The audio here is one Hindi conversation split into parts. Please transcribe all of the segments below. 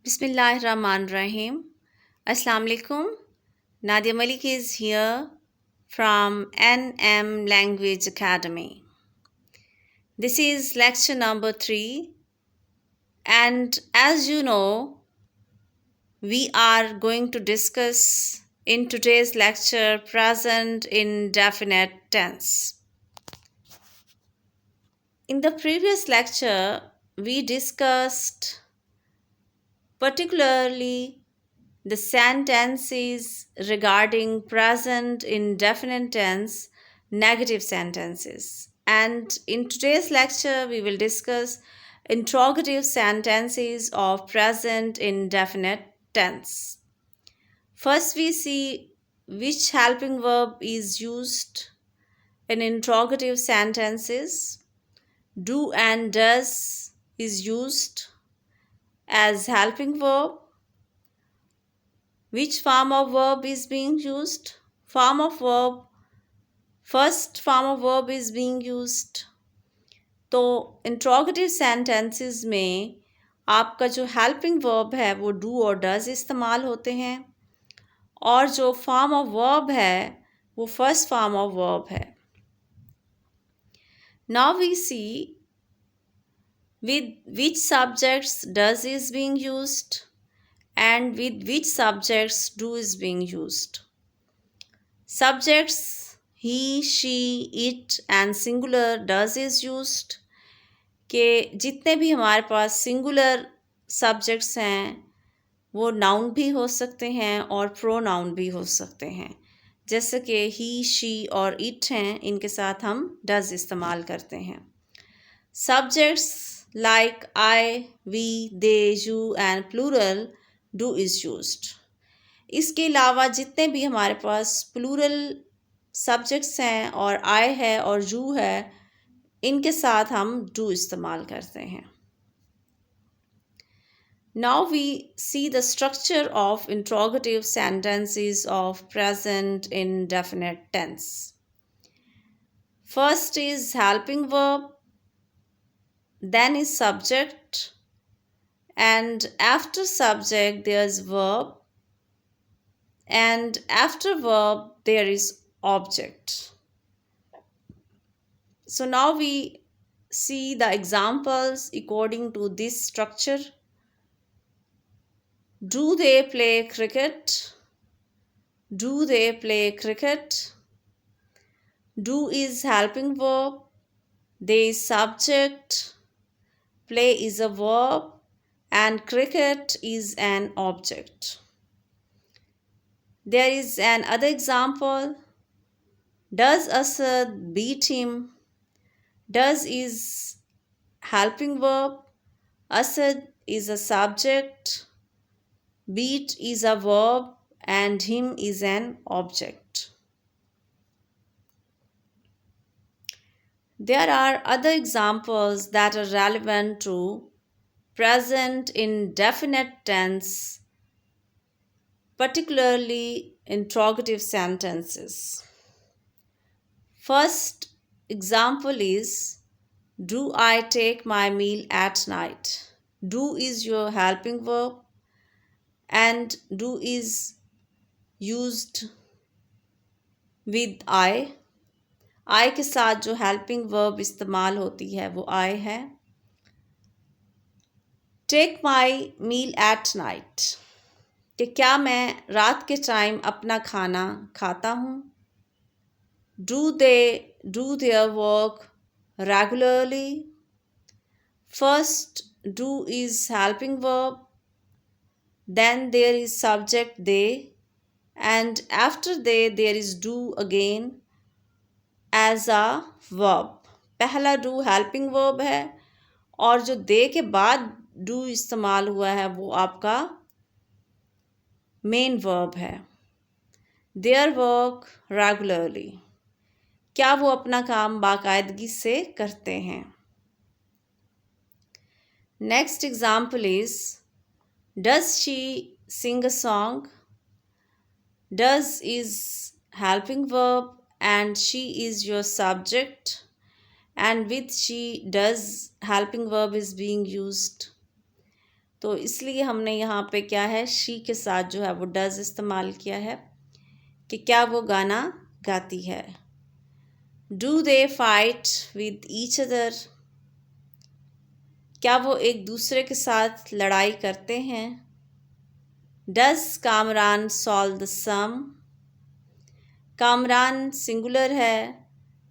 Bismillahirrahmanirrahim. Assalamu alaikum. Nadia Malik is here from NM Language Academy. This is lecture number 3, and as you know, we are going to discuss in today's lecture present indefinite tense. In the previous lecture, we discussed particularly the sentences regarding present indefinite tense, negative sentences. And in today's lecture, we will discuss interrogative sentences of present indefinite tense. First, we see which helping verb is used in interrogative sentences. Do and does is used as helping verb. Which form of verb is being used? First form of verb is being used. तो इंट्रोगेटिव सेंटेंसेस में आपका जो हेल्पिंग वर्ब है वो डू और डज इस्तेमाल होते हैं और जो फॉर्म ऑफ वर्ब है वो फर्स्ट फॉर्म ऑफ वर्ब है. Now we see with which subjects does is being used and with which subjects do is being used. Subjects he, she, it and singular does is used. के जितने भी हमारे पास सिंगुलर सब्जेक्ट्स हैं वो नाउन भी हो सकते हैं और प्रोनाउन भी हो सकते हैं. जैसे कि ही, शी और इट हैं, इनके साथ हम डज इस्तेमाल करते हैं. Subjects like I, we, they, you and plural do is used. इसके अलावा जितने भी हमारे पास प्लूरल सब्जेक्ट्स हैं और I है और you है, इनके साथ हम do इस्तेमाल करते हैं. Now we see the structure of interrogative sentences of present indefinite tense. First is helping verb, then is subject, and after subject there is verb, and after verb there is object. So now we see the examples according to this structure. Do they play cricket? Do they play cricket? Do is helping verb, they is subject, play is a verb and cricket is an object. There is another example. Does Asad beat him? Does is helping verb, Asad is a subject, beat is a verb and him is an object. There are other examples that are relevant to present indefinite tense, particularly interrogative sentences. First example is, do I take my meal at night? Do is your helping verb and do is used with I. I के साथ जो हेल्पिंग वर्ब इस्तेमाल होती है वो I है. Take my meal at night, कि क्या मैं रात के टाइम अपना खाना खाता हूँ. Do they do their work regularly. First do is helping verb, then there is subject they and after they there is do again as a verb. पहला डू हेल्पिंग वर्ब है और जो दे के बाद डू इस्तेमाल हुआ है वो आपका मेन वर्ब है. देयर वर्क रेगुलरली, क्या वो अपना काम बाकायदगी से करते हैं. Next example is, does she Singh a song. Does is helping verb and she is your subject and with she does helping verb is being used. तो इसलिए हमने यहाँ पे क्या है, शी के साथ जो है वो डज इस्तेमाल किया है कि क्या वो गाना गाती है। Do they fight with each other, क्या वो एक दूसरे के साथ लड़ाई करते हैं। Does Kamran solve the sum, Kamran singular है,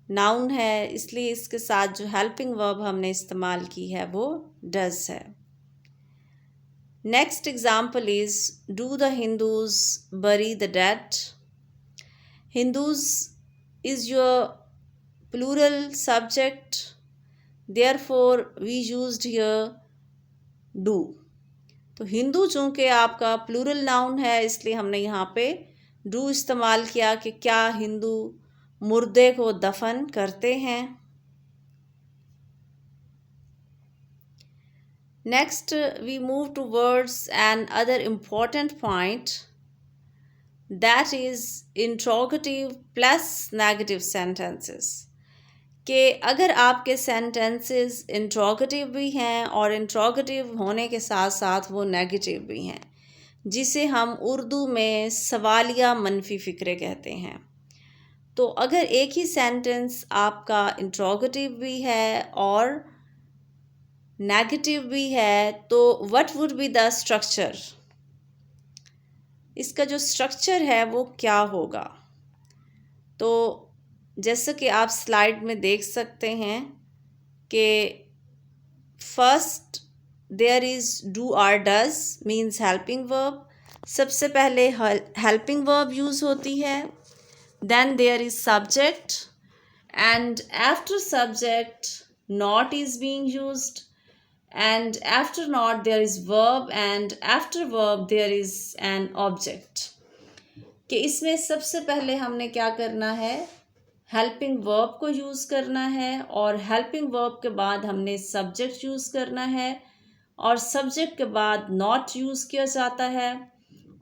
नाउन है, इसलिए इसके साथ जो हेल्पिंग वर्ब हमने इस्तेमाल की है वो डज है। Next example is do the Hindus bury the dead. Hindus is your plural subject, therefore we used here do. तो हिंदू चूँकि आपका प्लूरल नाउन है, इसलिए हमने यहाँ पे डू इस्तेमाल किया कि क्या हिंदू मुर्दे को दफन करते हैं। Next we move to words and other important point, that is interrogative plus negative sentences. कि अगर आपके सेंटेंसेस इंट्रोगेटिव भी हैं और इंट्रोगेटिव होने के साथ साथ वो नेगेटिव भी हैं, जिसे हम उर्दू में सवालिया मनफी फ़िक्रे कहते हैं। तो अगर एक ही सेंटेंस आपका इंट्रोगेटिव भी है और नेगेटिव भी है, तो what would be the structure, इसका जो स्ट्रक्चर है वो क्या होगा। तो जैसा कि आप स्लाइड में देख सकते हैं कि first there is do or does means helping verb, सबसे पहले हेल्पिंग वर्ब यूज़ होती है। Then there is subject and after subject not is being used, and after not there is verb, and after verb there is an object। कि इसमें सबसे पहले हमने क्या करना है, हेल्पिंग वर्ब को यूज़ करना है, और हेल्पिंग वर्ब के बाद हमने सब्जेक्ट यूज़ करना है, और सब्जेक्ट के बाद नॉट यूज़ किया जाता है,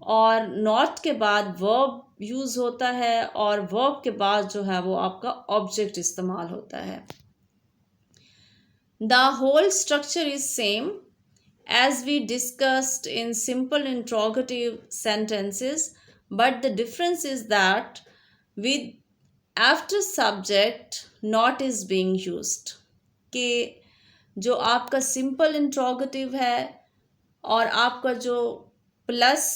और नॉट के बाद वर्ब यूज़ होता है, और वर्ब के बाद जो है वो आपका ऑब्जेक्ट इस्तेमाल होता है। The whole structure is same as we discussed in simple interrogative sentences, but the difference is that with after subject not is being used। कि जो आपका simple interrogative है और आपका जो प्लस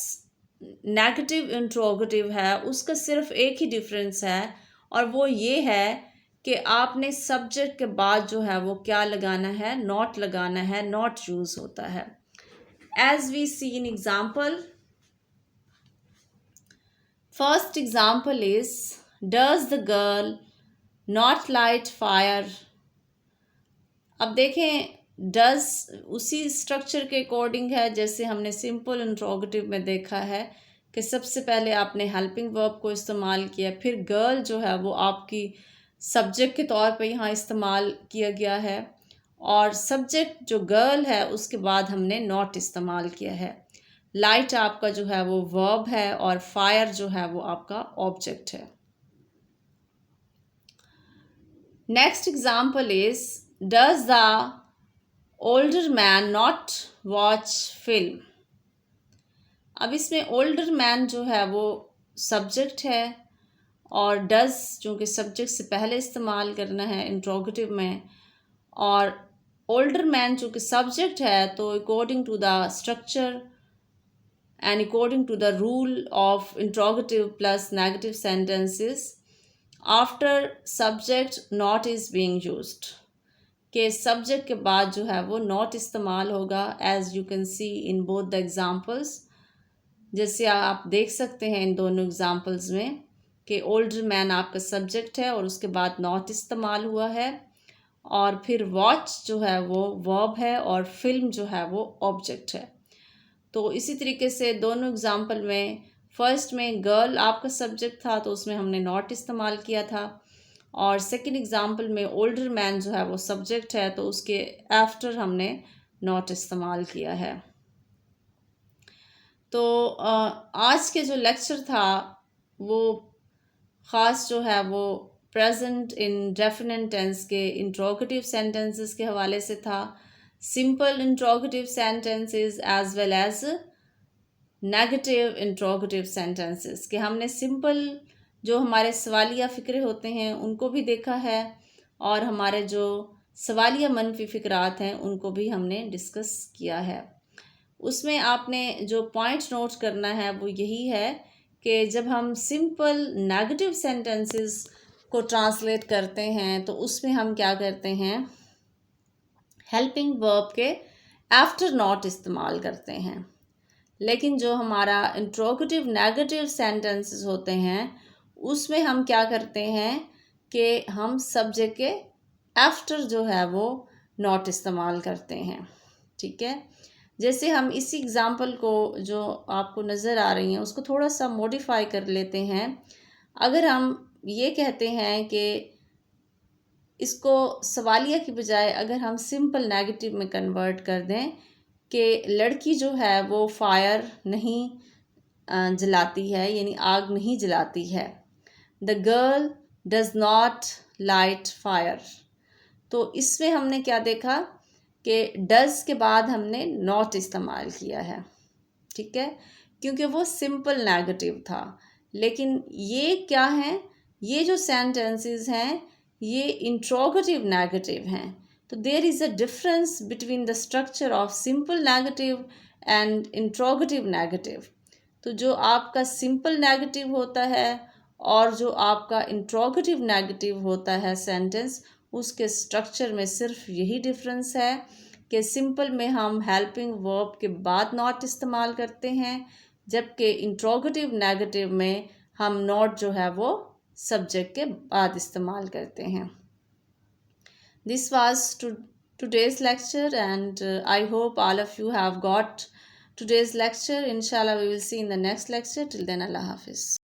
नेगेटिव इंट्रोगेटिव है, उसका सिर्फ एक ही डिफरेंस है, और वो ये है कि आपने सब्जेक्ट के बाद जो है वो क्या लगाना है, नॉट लगाना है, नॉट यूज़ होता है। As we see in example, first example is does the girl not light fire. अब देखें, डज उसी स्ट्रक्चर के अकॉर्डिंग है जैसे हमने सिंपल इंट्रोगेटिव में देखा है कि सबसे पहले आपने हेल्पिंग वर्ब को इस्तेमाल किया, फिर गर्ल जो है वो आपकी सब्जेक्ट के तौर पे यहाँ इस्तेमाल किया गया है, और सब्जेक्ट जो गर्ल है उसके बाद हमने नॉट इस्तेमाल किया है। लाइट आपका जो है वो वर्ब है, और फायर जो है वो आपका ऑब्जेक्ट है। Next example is does the older man not watch film. अब इसमें ओल्डर मैन जो है वो सब्जेक्ट है, और डज चूँकि सब्जेक्ट से पहले इस्तेमाल करना है इंट्रोगेटिव में, और ओल्डर मैन चूँकि सब्जेक्ट है, तो according to the structure and according to the rule of interrogative plus negative sentences, after subject not is being used. के सब्जेक्ट के बाद जो है वो नॉट इस्तेमाल होगा, as you can see in both the examples. जैसे आप देख सकते हैं इन दोनों एग्जाम्पल्स में कि ओल्डर मैन आपका सब्जेक्ट है और उसके बाद नॉट इस्तेमाल हुआ है, और फिर वॉच जो है वो वर्ब है, और फिल्म जो है वो ऑब्जेक्ट है। तो इसी तरीके से दोनों एग्जाम्पल में फर्स्ट में गर्ल आपका सब्जेक्ट था तो उसमें हमने नॉट इस्तेमाल किया था, और सेकंड एग्जाम्पल में ओल्डर मैन जो है वो सब्जेक्ट है तो उसके आफ्टर हमने नॉट इस्तेमाल किया है। तो आज के जो लेक्चर था वो ख़ास जो है वो प्रेजेंट इन डेफिनेट टेंस के इंट्रोगेटिव सेंटेंसेस के हवाले से था, simple interrogative sentences as well as negative interrogative sentences कि हमने सिंपल जो हमारे सवालिया फ़िक्रे होते हैं उनको भी देखा है और हमारे जो सवालिया मनफी फ़िक्रात हैं उनको भी हमने डिस्कस किया है। उसमें आपने जो पॉइंट नोट करना है वो यही है कि जब हम सिंपल नेगेटिव सेंटेंसेस को ट्रांसलेट करते हैं तो उसमें हम क्या करते हैं, हेल्पिंग वर्ब के आफ्टर नॉट इस्तेमाल करते हैं। लेकिन जो हमारा इंट्रोगेटिव नेगेटिव सेंटेंसेस होते हैं उसमें हम क्या करते हैं कि हम सब्जेक्ट के आफ्टर जो है वो नॉट इस्तेमाल करते हैं। ठीक है, जैसे हम इसी एग्ज़ाम्पल को जो आपको नज़र आ रही हैं उसको थोड़ा सा मॉडिफाई कर लेते हैं। अगर हम ये कहते हैं कि इसको सवालिया की बजाय अगर हम सिंपल नेगेटिव में कन्वर्ट कर दें कि लड़की जो है वो फायर नहीं जलाती है, यानी आग नहीं जलाती है। The girl does not light fire. तो इसमें हमने क्या देखा कि डज के बाद हमने नॉट इस्तेमाल किया है। ठीक है, क्योंकि वो सिंपल नेगेटिव था। लेकिन ये क्या है, ये जो सेंटेंसेस हैं ये इंट्रोगेटिव नेगेटिव हैं। तो there is a difference between the structure of simple negative and interrogative negative. तो जो आपका सिंपल नेगेटिव होता है और जो आपका इंट्रोगेटिव नेगेटिव होता है सेंटेंस, उसके स्ट्रक्चर में सिर्फ यही डिफरेंस है कि सिंपल में हम हेल्पिंग वर्ब के बाद नॉट इस्तेमाल करते हैं, जबकि इंट्रोगेटिव नेगेटिव में हम नॉट जो है वो सब्जेक्ट के बाद इस्तेमाल करते हैं। This was today's lecture and I hope all of you have got today's lecture. Inshallah we will see in the next lecture. Till then, Allah Hafiz.